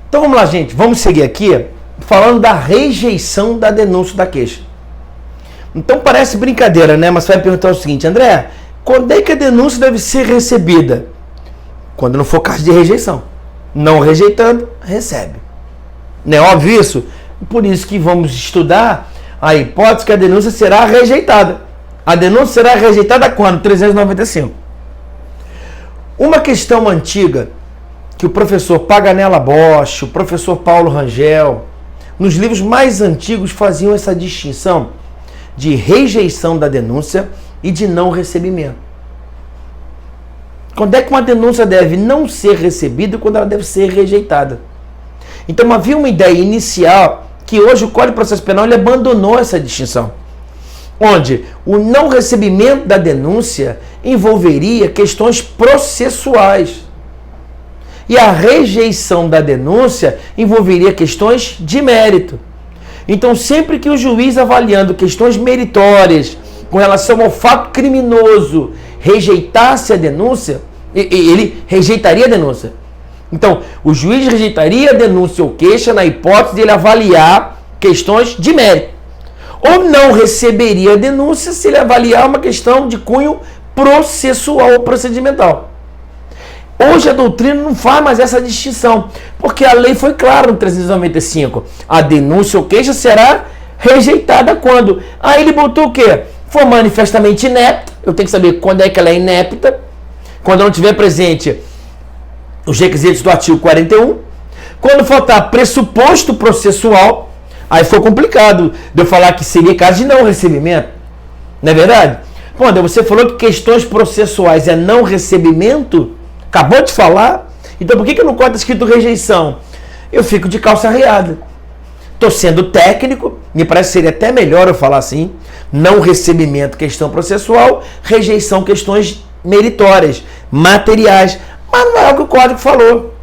Então vamos lá, gente. Vamos seguir aqui falando da rejeição da denúncia da queixa. Então parece brincadeira, né? Mas você vai perguntar o seguinte, André, quando é que a denúncia deve ser recebida? Quando não for caso de rejeição. Não rejeitando, recebe. Não é óbvio isso? Por isso que vamos estudar a hipótese que a denúncia será rejeitada. A denúncia será rejeitada quando? 395. Uma questão antiga que o professor Paganella Bosch, o professor Paulo Rangel, nos livros mais antigos faziam essa distinção de rejeição da denúncia e de não recebimento. Quando é que uma denúncia deve não ser recebida e quando ela deve ser rejeitada? Então havia uma ideia inicial que hoje o Código de Processo Penal ele abandonou essa distinção, onde o não recebimento da denúncia envolveria questões processuais e a rejeição da denúncia envolveria questões de mérito. Então, sempre que o juiz avaliando questões meritórias com relação ao fato criminoso rejeitasse a denúncia, ele rejeitaria a denúncia. Então, o juiz rejeitaria a denúncia ou queixa na hipótese de ele avaliar questões de mérito. Ou não receberia a denúncia se ele avaliar uma questão de cunho processual ou procedimental. Hoje a doutrina não faz mais essa distinção, porque a lei foi clara no 395. A denúncia ou queixa será rejeitada quando? Aí ele botou o quê? For manifestamente inepta. Eu tenho que saber quando é que ela é inepta. Quando não tiver presente os requisitos do artigo 41. Quando faltar pressuposto processual, aí foi complicado de eu falar que seria caso de não recebimento. Não é verdade? Quando você falou que questões processuais é não recebimento, acabou de falar, então por que no código está escrito rejeição? Eu fico de calça arreada. Estou sendo técnico, me parece que seria até melhor eu falar assim, não recebimento, questão processual, rejeição, questões meritórias, materiais, mas não é o que o código falou.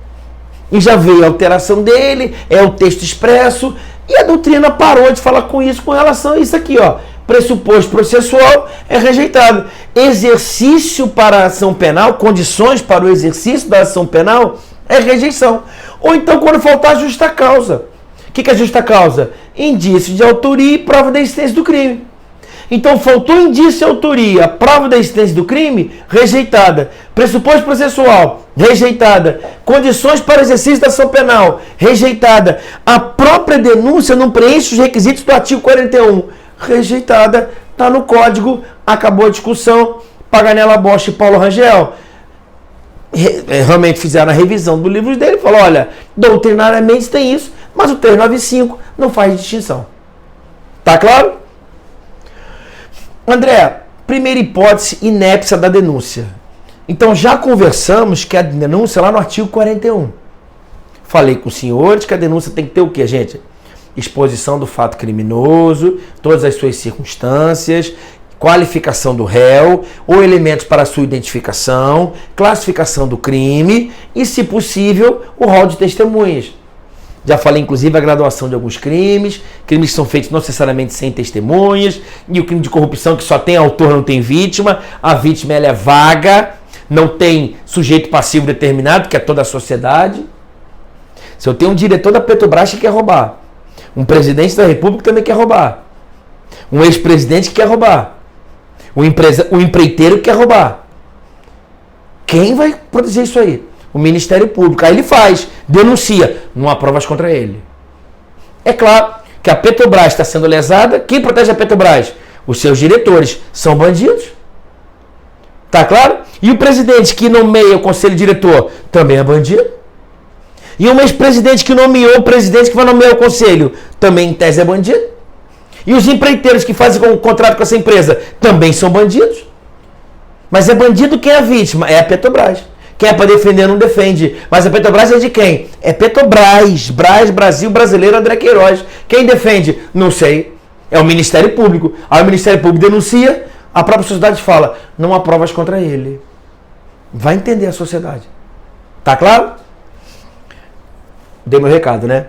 E já veio a alteração dele, é o texto expresso, e a doutrina parou de falar com isso com relação a isso aqui, ó. Pressuposto processual é rejeitado. Exercício para a ação penal, condições para o exercício da ação penal é rejeição. Ou então quando faltar justa causa. O que é justa causa? Indício de autoria e prova da existência do crime. Então faltou indício de autoria, prova da existência do crime, rejeitada. Pressuposto processual, rejeitada. Condições para o exercício da ação penal, rejeitada. A própria denúncia não preenche os requisitos do artigo 41, rejeitada. Está no código, acabou a discussão. Paganella Bosch e Paulo Rangel realmente fizeram a revisão do livro dele e falaram, olha, doutrinariamente tem isso, mas o 395 não faz distinção. Tá claro? André, primeira hipótese, inépcia da denúncia. Então já conversamos que a denúncia lá no artigo 41. Falei com os senhores que a denúncia tem que ter o quê, gente? Exposição do fato criminoso, todas as suas circunstâncias, qualificação do réu, ou elementos para sua identificação, classificação do crime e, se possível, o rol de testemunhas. Já falei, inclusive, a graduação de alguns crimes que são feitos não necessariamente sem testemunhas, e o crime de corrupção que só tem autor, não tem vítima. A vítima ela é vaga, não tem sujeito passivo determinado, que é toda a sociedade. Se eu tenho um diretor da Petrobras que quer roubar, um presidente da República também quer roubar, um ex-presidente que quer roubar, um empreiteiro que quer roubar, quem vai proteger isso aí? O Ministério Público. Aí ele faz, denuncia, não há provas contra ele. É claro que a Petrobras está sendo lesada. Quem protege a Petrobras? Os seus diretores são bandidos. Tá claro? E o presidente que nomeia o conselho diretor também é bandido. E um ex-presidente que nomeou o presidente que vai nomear o conselho também em tese é bandido. E os empreiteiros que fazem o contrato com essa empresa também são bandidos. Mas é bandido quem é a vítima? É a Petrobras. Quem é para defender não defende. Mas a Petrobras é de quem? É Petrobras. Brasil Brasileiro, André Queiroz. Quem defende? Não sei. É o Ministério Público. Aí o Ministério Público denuncia, a própria sociedade fala, não há provas contra ele. Vai entender a sociedade. Tá claro? Dei meu recado, né?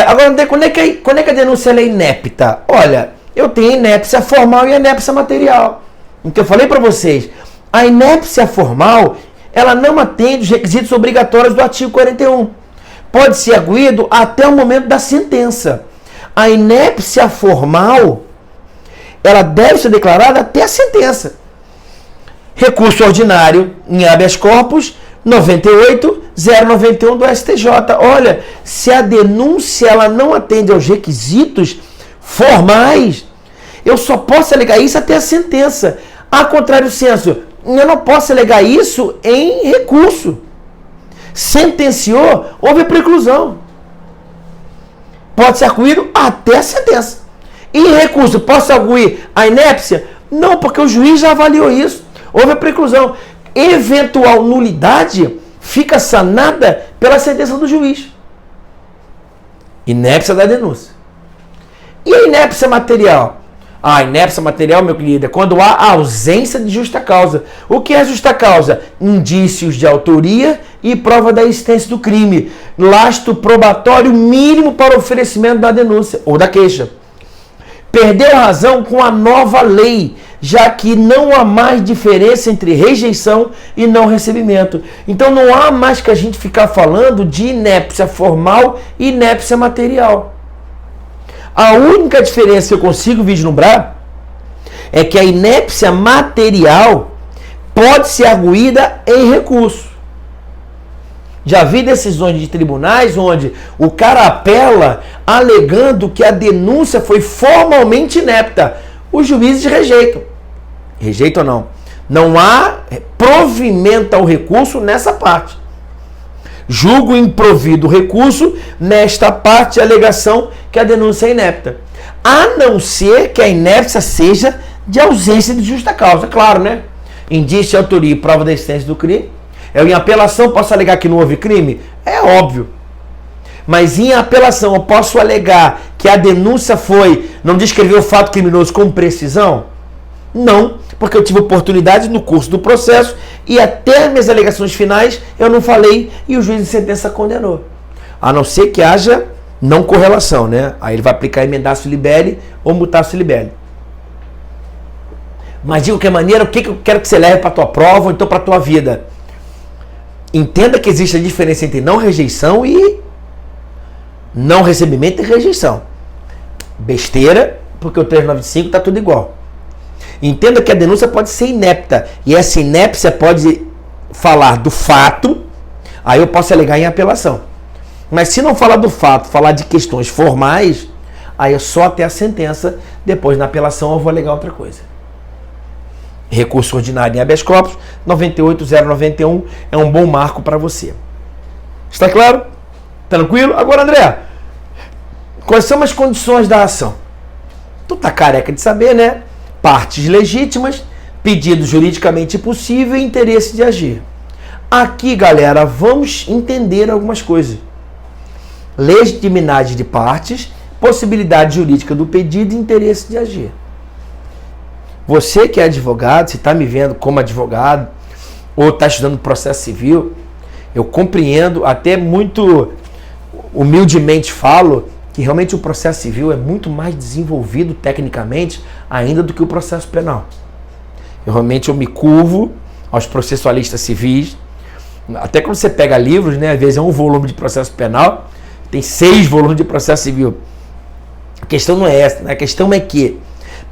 Agora, quando é que a denúncia é inepta? Olha, eu tenho inépcia formal e inépcia material. Então eu falei para vocês, a inépcia formal, ela não atende os requisitos obrigatórios do artigo 41. pode ser arguído até o momento da sentença. A inépcia formal, ela deve ser declarada até a sentença. Recurso ordinário em habeas corpus 98.091 do STJ. Olha, se a denúncia ela não atende aos requisitos formais, eu só posso alegar isso até a sentença. A contrário senso, eu não posso alegar isso em recurso. Sentenciou, houve preclusão. Pode ser arguído até a sentença. Em recurso, posso arguir a inépcia? Não, porque o juiz já avaliou isso. Houve a preclusão. Eventual nulidade fica sanada pela sentença do juiz. Inépcia da denúncia. E a inépcia material? A inépcia material, meu querido, é quando há ausência de justa causa. O que é justa causa? Indícios de autoria e prova da existência do crime. Lastro probatório mínimo para oferecimento da denúncia ou da queixa. Perdeu razão com a nova lei, já que não há mais diferença entre rejeição e não recebimento. Então não há mais que a gente ficar falando de inépcia formal e inépcia material. A única diferença que eu consigo vislumbrar é que a inépcia material pode ser arguída em recurso. Já vi decisões de tribunais onde o cara apela alegando que a denúncia foi formalmente inepta. Os juízes rejeitam. Rejeitam ou não? Não há provimento ao recurso nessa parte. Julgo improvido o recurso nesta parte de alegação que a denúncia é inepta. A não ser que a inépcia seja de ausência de justa causa. Claro, né? Indício de autoria e prova da existência do crime. Eu, em apelação, posso alegar que não houve crime? É óbvio. Mas em apelação, eu posso alegar que a denúncia não descreveu o fato criminoso com precisão? Não, porque eu tive oportunidade no curso do processo e até minhas alegações finais eu não falei e o juiz de sentença condenou. A não ser que haja não correlação, né? Aí ele vai aplicar emendaço libere ou mutasso libere. Mas de qualquer maneira, o que eu quero que você leve para a tua prova ou então para a tua vida? Entenda que existe a diferença entre não rejeição e não recebimento e rejeição. Besteira, porque o 395 está tudo igual. Entenda que a denúncia pode ser inepta. E essa inépcia pode falar do fato, aí eu posso alegar em apelação. Mas se não falar do fato, falar de questões formais, aí é só até a sentença, depois na apelação eu vou alegar outra coisa. Recurso ordinário em habeas corpus, 98.091 é um bom marco para você. Está claro? Tranquilo? Agora, André, quais são as condições da ação? Tu tá careca de saber, né? Partes legítimas, pedido juridicamente possível e interesse de agir. Aqui, galera, vamos entender algumas coisas. Legitimidade de partes, possibilidade jurídica do pedido e interesse de agir. Você que é advogado, se está me vendo como advogado ou está estudando processo civil, eu compreendo, até muito humildemente falo, que realmente o processo civil é muito mais desenvolvido tecnicamente ainda do que o processo penal. Eu me curvo aos processualistas civis. Até quando você pega livros, né, às vezes é um volume de processo penal, tem 6 volumes de processo civil. A questão não é essa, né? A questão é que,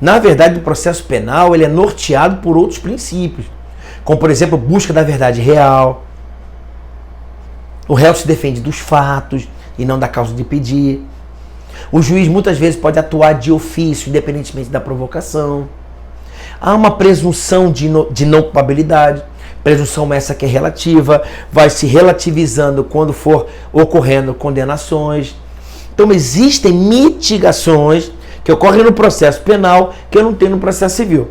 na verdade, o processo penal ele é norteado por outros princípios, como, por exemplo, busca da verdade real. O réu se defende dos fatos e não da causa de pedir. O juiz muitas vezes pode atuar de ofício, independentemente da provocação. Há uma presunção de não culpabilidade. Presunção essa que é relativa, vai se relativizando quando for ocorrendo condenações. Então existem mitigações que ocorrem no processo penal que eu não tenho no processo civil.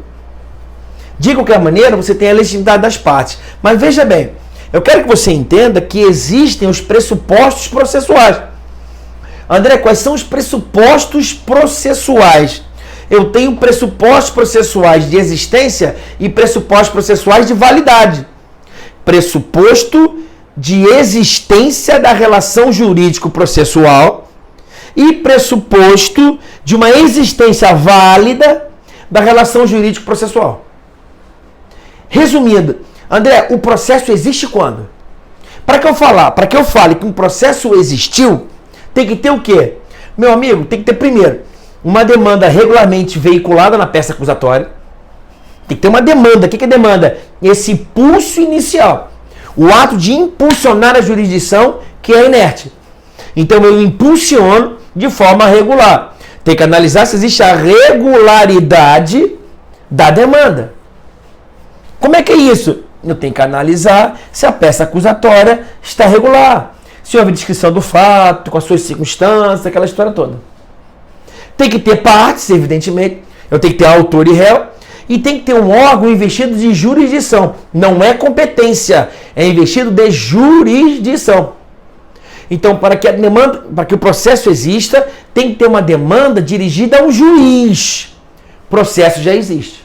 De qualquer maneira, você tem a legitimidade das partes. Mas veja bem, eu quero que você entenda que existem os pressupostos processuais. André, quais são os pressupostos processuais? Eu tenho pressupostos processuais de existência e pressupostos processuais de validade. Pressuposto de existência da relação jurídico-processual e pressuposto de uma existência válida da relação jurídico-processual. Resumindo, André, o processo existe quando? Para que eu fale que um processo existiu, tem que ter o quê? Meu amigo, tem que ter primeiro uma demanda regularmente veiculada na peça acusatória. Tem que ter uma demanda. O que é demanda? Esse impulso inicial. O ato de impulsionar a jurisdição, que é inerte. Então eu impulsiono de forma regular. Tem que analisar se existe a regularidade da demanda. Como é que é isso? Eu tenho que analisar se a peça acusatória está regular. Se houve descrição do fato, com as suas circunstâncias, aquela história toda. Tem que ter partes, evidentemente. Eu tenho que ter autor e réu. E tem que ter um órgão investido de jurisdição. Não é competência, é investido de jurisdição. Então, para que o processo exista, tem que ter uma demanda dirigida a um juiz. O processo já existe.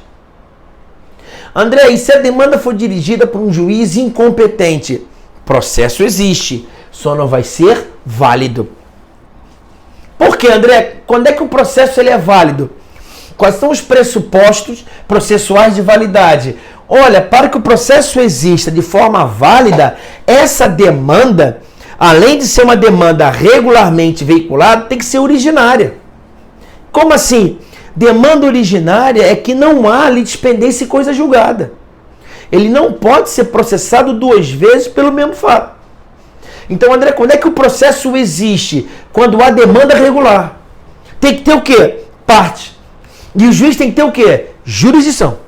André, e se a demanda for dirigida por um juiz incompetente? Processo existe, só não vai ser válido. Por quê, André? Quando é que o processo ele é válido? Quais são os pressupostos processuais de validade? Olha, para que o processo exista de forma válida, essa demanda, além de ser uma demanda regularmente veiculada, tem que ser originária. Como assim? Demanda originária é que não há litispendência e coisa julgada. Ele não pode ser processado duas vezes pelo mesmo fato. Então, André, quando é que o processo existe? Quando há demanda regular. Tem que ter o quê? Parte. E o juiz tem que ter o quê? Jurisdição.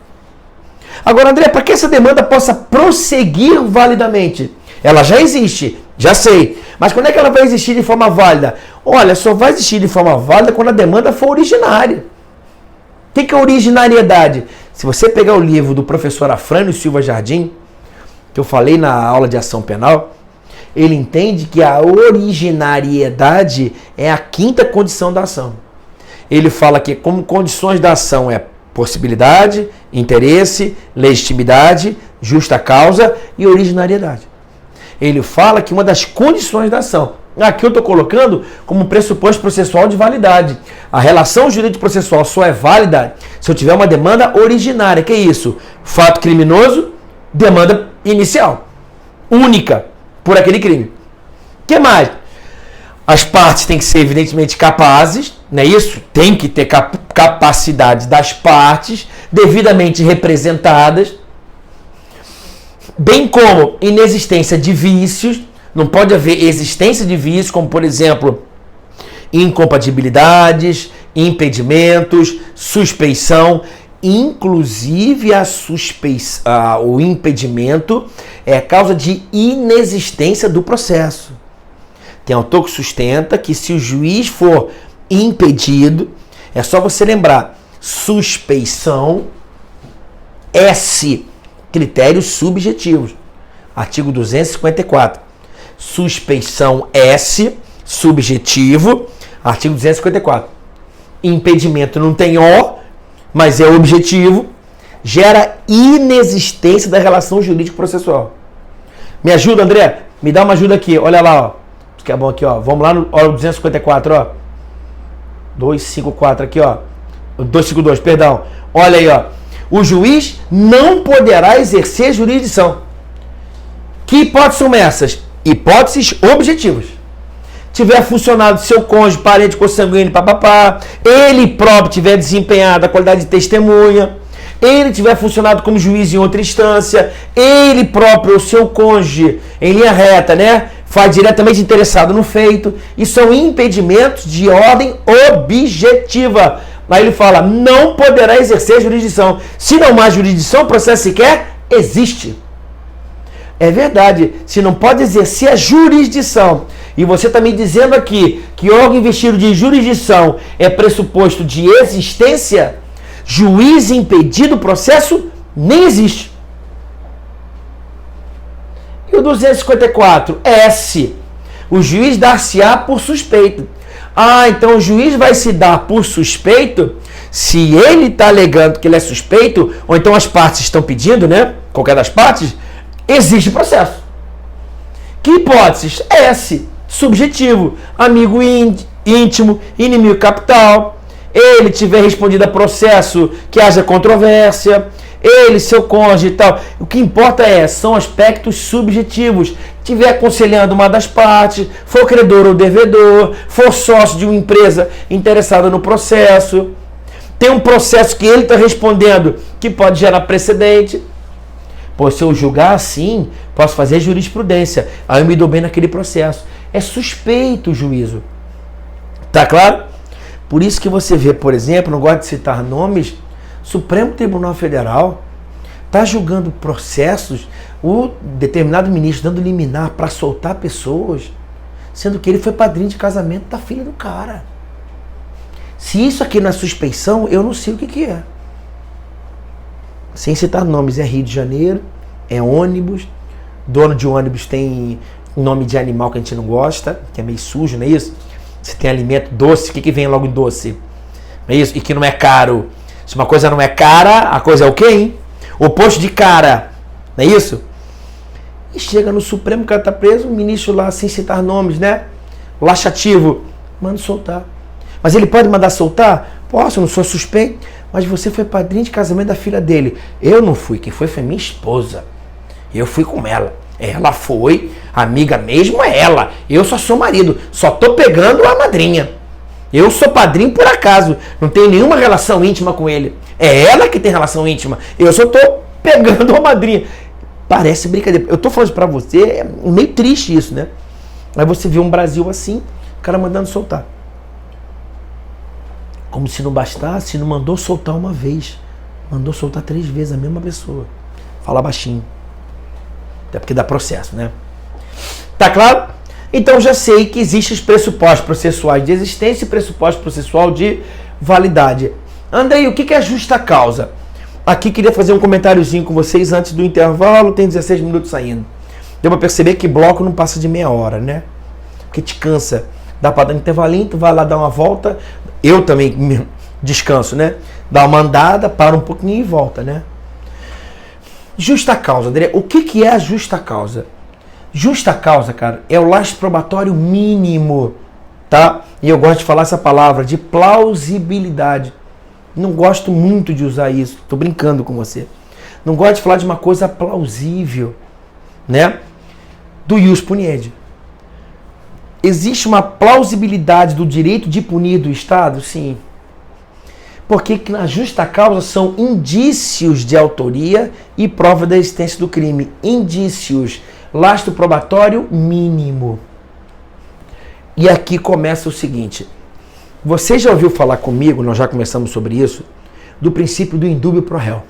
Agora, André, para que essa demanda possa prosseguir validamente? Ela já existe, já sei. Mas quando é que ela vai existir de forma válida? Olha, só vai existir de forma válida quando a demanda for originária. O que é originariedade? Se você pegar o livro do professor Afrânio Silva Jardim, que eu falei na aula de ação penal, ele entende que a originariedade é a quinta condição da ação. Ele fala que como condições da ação é possibilidade, interesse, legitimidade, justa causa e originariedade. Ele fala que uma das condições da ação, aqui eu estou colocando como pressuposto processual de validade. A relação jurídico-processual só é válida se eu tiver uma demanda originária. Que é isso? Fato criminoso, demanda inicial, única por aquele crime. O que mais? As partes têm que ser evidentemente capazes, não é isso? Tem que ter capacidade das partes devidamente representadas, bem como inexistência de vícios. Não pode haver existência de vícios, como por exemplo, incompatibilidades, impedimentos, suspeição. Inclusive o impedimento é causa de inexistência do processo. Tem autor que sustenta que se o juiz for impedido, é só você lembrar, suspeição, S, critérios subjetivos, artigo 254. Suspeição S, subjetivo, artigo 254. Impedimento não tem O, mas é objetivo, gera inexistência da relação jurídico-processual. Me ajuda, André? Me dá uma ajuda aqui, olha lá, ó. Que é bom aqui, ó. Vamos lá no 254, ó. 254 aqui, ó. 252, perdão. Olha aí, ó. O juiz não poderá exercer jurisdição. Que hipóteses são essas? Hipóteses objetivas. Tiver funcionado seu cônjuge, parente consanguíneo, papapá, ele próprio tiver desempenhado a qualidade de testemunha, ele tiver funcionado como juiz em outra instância, ele próprio, o seu cônjuge, em linha reta, né? Faz diretamente interessado no feito, e são impedimentos de ordem objetiva. Aí ele fala, não poderá exercer jurisdição. Se não há jurisdição, o processo sequer existe. É verdade, se não pode exercer a jurisdição, e você está me dizendo aqui que órgão investido de jurisdição é pressuposto de existência, juiz impedido, o processo nem existe. E o 254, S, o juiz dar-se-á por suspeito. Ah, então o juiz vai se dar por suspeito se ele está alegando que ele é suspeito, ou então as partes estão pedindo, né? Qualquer das partes, existe processo. Que hipóteses? S, subjetivo, amigo íntimo, inimigo capital, ele tiver respondido a processo que haja controvérsia, ele, seu cônjuge e tal. O que importa são aspectos subjetivos. Estiver aconselhando uma das partes, for credor ou devedor, for sócio de uma empresa interessada no processo, tem um processo que ele está respondendo que pode gerar precedente. Pô, se eu julgar assim, posso fazer jurisprudência. Aí eu me dou bem naquele processo. É suspeito o juízo. Tá claro? Por isso que você vê, por exemplo, não gosto de citar nomes, Supremo Tribunal Federal está julgando processos, o determinado ministro dando liminar para soltar pessoas, sendo que ele foi padrinho de casamento da filha do cara. Se isso aqui não é suspeição, eu não sei o que é. Sem citar nomes, é Rio de Janeiro, é ônibus, dono de ônibus tem nome de animal que a gente não gosta, que é meio sujo, não é isso? Você tem alimento doce, o que vem logo em doce? Não é isso? E que não é caro. Se uma coisa não é cara, a coisa é o quê, hein? Oposto de cara, não é isso? E chega no Supremo, o cara tá preso, o ministro lá, sem citar nomes, né? Laxativo, manda soltar. Mas ele pode mandar soltar? Posso, eu não sou suspeito. Mas você foi padrinho de casamento da filha dele. Eu não fui, quem foi minha esposa. Eu fui com ela. Ela foi, amiga mesmo é ela. Eu só sou marido, só tô pegando a madrinha. Eu sou padrinho por acaso, não tenho nenhuma relação íntima com ele. É ela que tem relação íntima. Eu só tô pegando a madrinha. Parece brincadeira. Eu tô falando pra você, é meio triste isso, né? Aí você vê um Brasil assim, o cara mandando soltar. Como se não bastasse, não mandou soltar uma vez. Mandou soltar 3 vezes a mesma pessoa. Fala baixinho. Até porque dá processo, né? Tá claro? Então já sei que existem os pressupostos processuais de existência e pressuposto processual de validade. Andrei, o que é justa causa? Aqui queria fazer um comentáriozinho com vocês antes do intervalo, tem 16 minutos saindo. Deu pra perceber que bloco não passa de meia hora, né? Porque te cansa. Dá pra dar um intervalinho, tu vai lá dar uma volta. Eu também descanso, né? Dá uma andada, para um pouquinho e volta, né? Justa causa, André. O que é a justa causa? Justa causa, cara, é o lastro probatório mínimo, tá? E eu gosto de falar essa palavra, de plausibilidade. Não gosto muito de usar isso, tô brincando com você. Não gosto de falar de uma coisa plausível, né? Do ius puniendi. Existe uma plausibilidade do direito de punir do Estado? Sim. Porque na justa causa são indícios de autoria e prova da existência do crime. Indícios. Lastro probatório mínimo. E aqui começa o seguinte. Você já ouviu falar comigo, nós já conversamos sobre isso, do princípio do indúbio pro réu.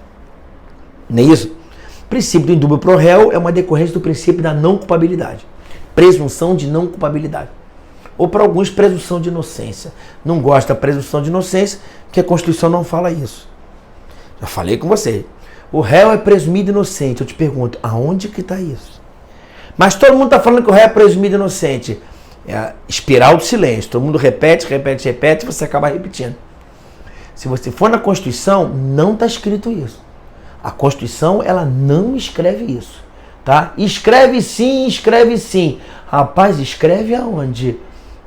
Não é isso? O princípio do indúbio pro réu é uma decorrência do princípio da não culpabilidade. Presunção de não culpabilidade. Ou para alguns, presunção de inocência. Não gosto da presunção de inocência, porque a Constituição não fala isso. Já falei com você. O réu é presumido inocente. Eu te pergunto, aonde que está isso? Mas todo mundo está falando que o réu é presumido inocente. É a espiral do silêncio. Todo mundo repete, e você acaba repetindo. Se você for na Constituição, não está escrito isso. A Constituição, ela não escreve isso. Tá? Escreve sim. Rapaz, escreve aonde?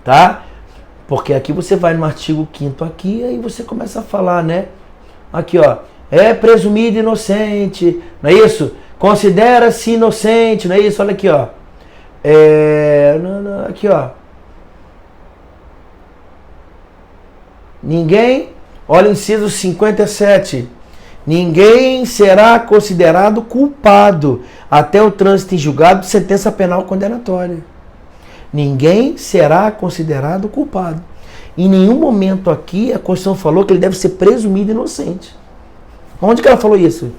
Tá? Porque aqui você vai no artigo 5º aqui, aí você começa a falar, né? Aqui, ó. É presumido inocente, não é isso? Considera-se inocente, não é isso? Olha aqui, ó. Aqui, ó. Ninguém, olha o inciso 57. Ninguém será considerado culpado até o trânsito em julgado de sentença penal condenatória. Ninguém será considerado culpado. Em nenhum momento aqui a Constituição falou que ele deve ser presumido inocente. Onde que ela falou isso?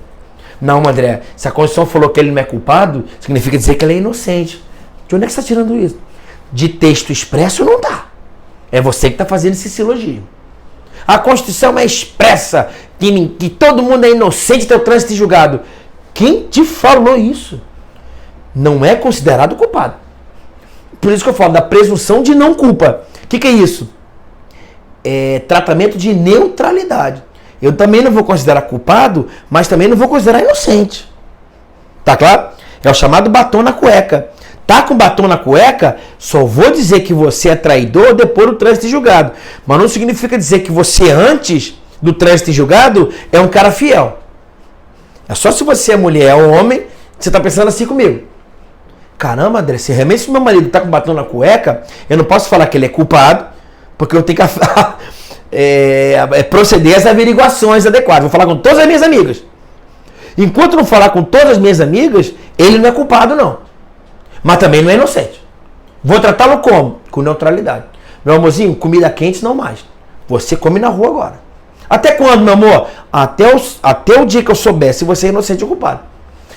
Não, André, se a Constituição falou que ele não é culpado, significa dizer que ele é inocente. De onde é que você está tirando isso? De texto expresso não dá. É você que está fazendo esse silogismo. A Constituição é expressa que todo mundo é inocente até o trânsito em julgado. Quem te falou isso? Não é considerado culpado. Por isso que eu falo da presunção de não culpa. O que é isso? É tratamento de neutralidade. Eu também não vou considerar culpado, mas também não vou considerar inocente. Tá claro? É o chamado batom na cueca. Tá com batom na cueca, só vou dizer que você é traidor depois do trânsito em julgado. Mas não significa dizer que você, antes do trânsito em julgado, é um cara fiel. É só se você é mulher ou homem, você está pensando assim comigo. Caramba, André, se realmente meu marido está com batom na cueca, eu não posso falar que ele é culpado, porque eu tenho que proceder às averiguações adequadas. Vou falar com todas as minhas amigas. Enquanto não falar com todas as minhas amigas, ele não é culpado, não. Mas também não é inocente. Vou tratá-lo como? Com neutralidade. Meu amorzinho, comida quente não mais. Você come na rua agora. Até quando, meu amor? Até o dia que eu souber se você é inocente ou culpado.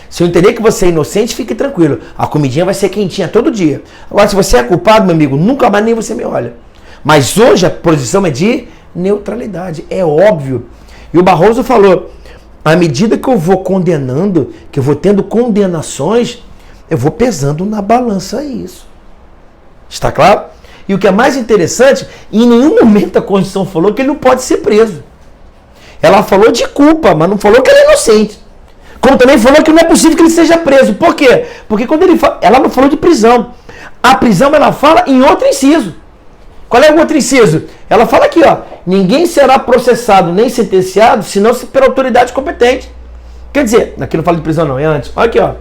Se eu entender que você é inocente, fique tranquilo. A comidinha vai ser quentinha todo dia. Agora, se você é culpado, meu amigo, nunca mais nem você me olha. Mas hoje a posição é de neutralidade. É óbvio. E o Barroso falou, à medida que eu vou condenando, que eu vou tendo condenações, eu vou pesando na balança isso. Está claro? E o que é mais interessante, em nenhum momento a Constituição falou que ele não pode ser preso. Ela falou de culpa, mas não falou que ele é inocente. Como também falou que não é possível que ele seja preso. Por quê? Porque quando ele fala, ela não falou de prisão. A prisão ela fala em outro inciso. Qual é o outro inciso? Ela fala aqui, ó. Ninguém será processado nem sentenciado, senão pela autoridade competente. Quer dizer, aqui não fala de prisão não, é antes. Olha aqui, ó.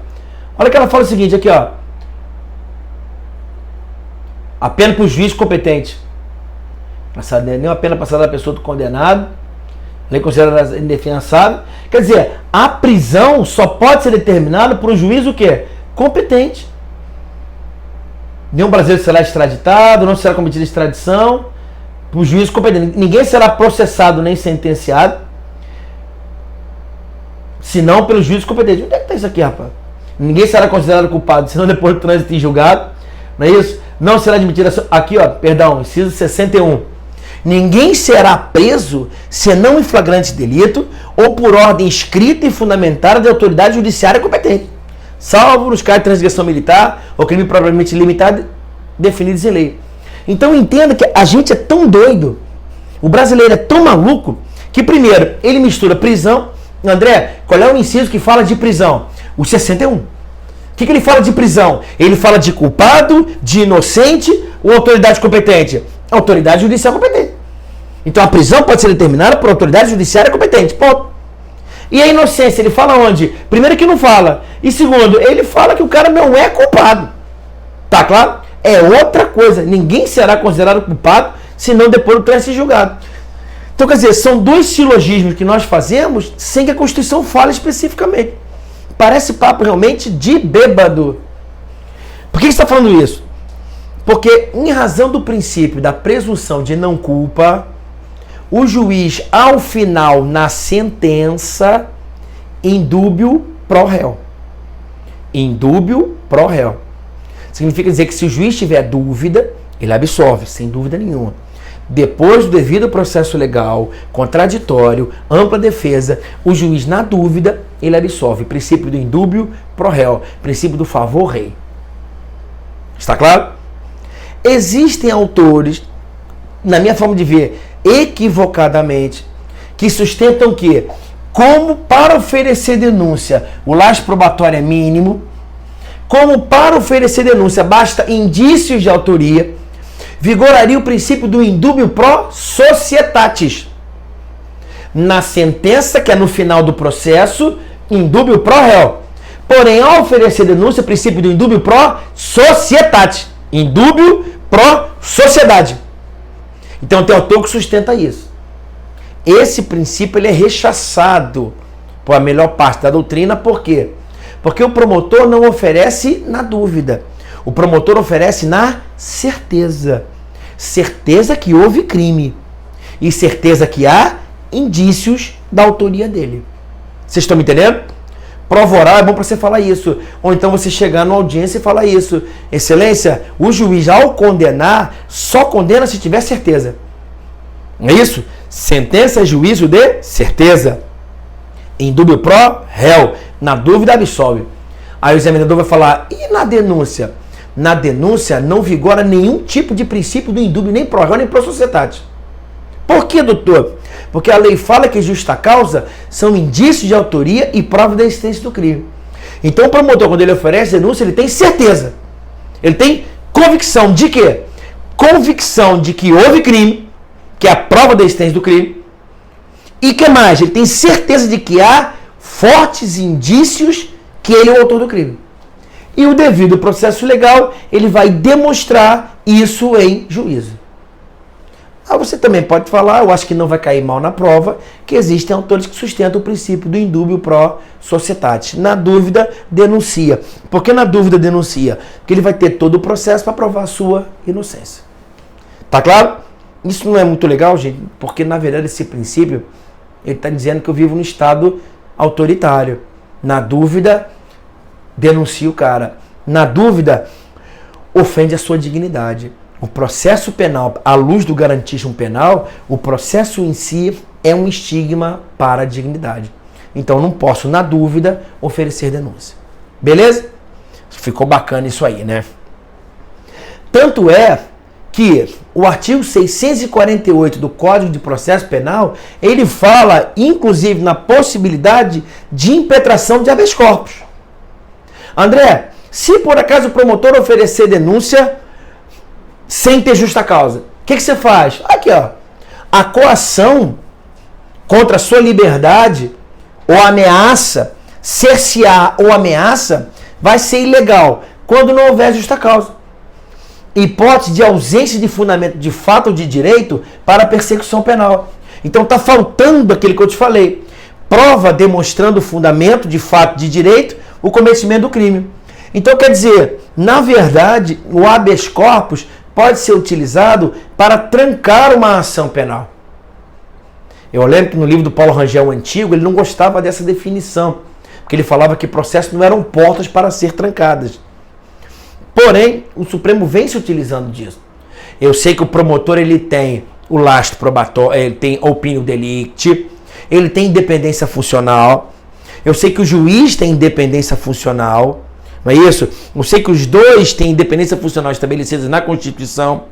Olha que ela fala o seguinte, aqui, ó. A pena para o juiz competente. Nem a pena passada da pessoa do condenado, nem considerada indefensável. Quer dizer, a prisão só pode ser determinada por um juiz o quê? Competente. Nenhum brasileiro será extraditado, não será cometida extradição. Por juiz competente. Ninguém será processado nem sentenciado, senão pelo juiz competente. Onde é que está isso aqui, rapaz? Ninguém será considerado culpado, senão depois do trânsito em julgado. Não é isso? Não será admitida... Aqui, ó, perdão, inciso 61. Ninguém será preso, senão em flagrante delito ou por ordem escrita e fundamentada de autoridade judiciária competente, salvo nos casos de transgressão militar ou crime propriamente limitado definidos em lei. Então entenda que a gente é tão doido, o brasileiro é tão maluco, que primeiro, ele mistura prisão. André, qual é o inciso que fala de prisão? O 61. O que ele fala de prisão? Ele fala de culpado, de inocente ou autoridade competente? Autoridade judicial competente. Então a prisão pode ser determinada por autoridade judiciária competente. Ponto. E a inocência, ele fala onde? Primeiro que não fala. E segundo, ele fala que o cara não é culpado. Tá claro? É outra coisa. Ninguém será considerado culpado senão depois do trânsito julgado. Então, quer dizer, são dois silogismos que nós fazemos sem que a Constituição fale especificamente. Parece papo realmente de bêbado. Por que você está falando isso? Porque, em razão do princípio da presunção de não culpa, o juiz, ao final, na sentença, indúbio pro réu. Indúbio pro réu. Significa dizer que se o juiz tiver dúvida, ele absolve, sem dúvida nenhuma. Depois do devido processo legal, contraditório, ampla defesa, o juiz, na dúvida, ele absolve. Princípio do indúbio pro réu. Princípio do favor rei. Está claro? Existem autores, na minha forma de ver, equivocadamente, que sustentam que, como para oferecer denúncia o laço probatório é mínimo, como para oferecer denúncia basta indícios de autoria, vigoraria o princípio do indúbio pro societatis. Na sentença, que é no final do processo, indúbio pro réu. Porém, ao oferecer denúncia, o princípio do indúbio pro societatis. Indúbio pro sociedade. Então tem autor que sustenta isso. Esse princípio ele é rechaçado por a melhor parte da doutrina. Por quê? Porque o promotor não oferece na dúvida. O promotor oferece na certeza. Certeza que houve crime. E certeza que há indícios da autoria dele. Vocês estão me entendendo? Prova oral é bom para você falar isso. Ou então você chegar numa audiência e falar isso. Excelência, o juiz, ao condenar, só condena se tiver certeza. Não é isso? Sentença é juízo de certeza. Indúbio pro réu. Na dúvida, absolve. Aí o examinador vai falar, e na denúncia? Na denúncia não vigora nenhum tipo de princípio do indúbio, nem pro réu, nem pro sociedade. Por que, doutor? Porque a lei fala que justa causa são indícios de autoria e prova da existência do crime. Então o promotor, quando ele oferece denúncia, ele tem certeza. Ele tem convicção de quê? Convicção de que houve crime, que é a prova da existência do crime. E que mais? Ele tem certeza de que há fortes indícios que ele é o autor do crime. E o devido processo legal, ele vai demonstrar isso em juízo. Você também pode falar, eu acho que não vai cair mal na prova, que existem autores que sustentam o princípio do indúbio pro societatis. Na dúvida, denuncia. Por que na dúvida denuncia? Porque ele vai ter todo o processo para provar a sua inocência. Tá claro? Isso não é muito legal, gente, porque na verdade esse princípio, ele está dizendo que eu vivo num estado autoritário. Na dúvida, denuncia o cara. Na dúvida, ofende a sua dignidade. O processo penal, à luz do garantismo penal, o processo em si é um estigma para a dignidade. Então não posso, na dúvida, oferecer denúncia. Beleza? Ficou bacana isso aí, né? Tanto é que o artigo 648 do Código de Processo Penal, ele fala, inclusive, na possibilidade de impetração de habeas corpus. André, se por acaso o promotor oferecer denúncia sem ter justa causa, o que você faz? Aqui, ó. A coação contra a sua liberdade ou ameaça, cercear ou ameaça, vai ser ilegal quando não houver justa causa. Hipótese de ausência de fundamento de fato ou de direito para persecução penal. Então está faltando aquilo que eu te falei. Prova demonstrando o fundamento de fato de direito, o cometimento do crime. Então quer dizer, na verdade, o habeas corpus pode ser utilizado para trancar uma ação penal. Eu lembro que no livro do Paulo Rangel Antigo, ele não gostava dessa definição, porque ele falava que processos não eram portas para ser trancadas. Porém, o Supremo vem se utilizando disso. Eu sei que o promotor ele tem o lastro probatório, ele tem opinio delicti, ele tem independência funcional. Eu sei que o juiz tem independência funcional, não é isso? Eu sei que os dois têm independência funcional estabelecida na Constituição.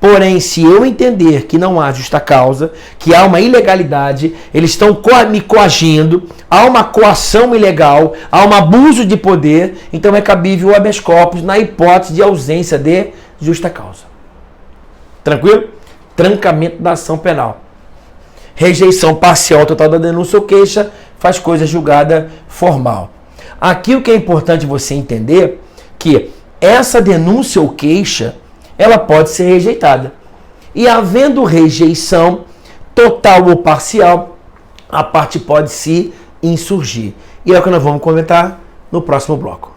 Porém, se eu entender que não há justa causa, que há uma ilegalidade, eles estão me coagindo, há uma coação ilegal, há um abuso de poder, então é cabível o habeas corpus na hipótese de ausência de justa causa. Tranquilo? Trancamento da ação penal. Rejeição parcial total da denúncia ou queixa faz coisa julgada formal. Aqui o que é importante você entender que essa denúncia ou queixa ela pode ser rejeitada. E havendo rejeição total ou parcial, a parte pode se insurgir. E é o que nós vamos comentar no próximo bloco.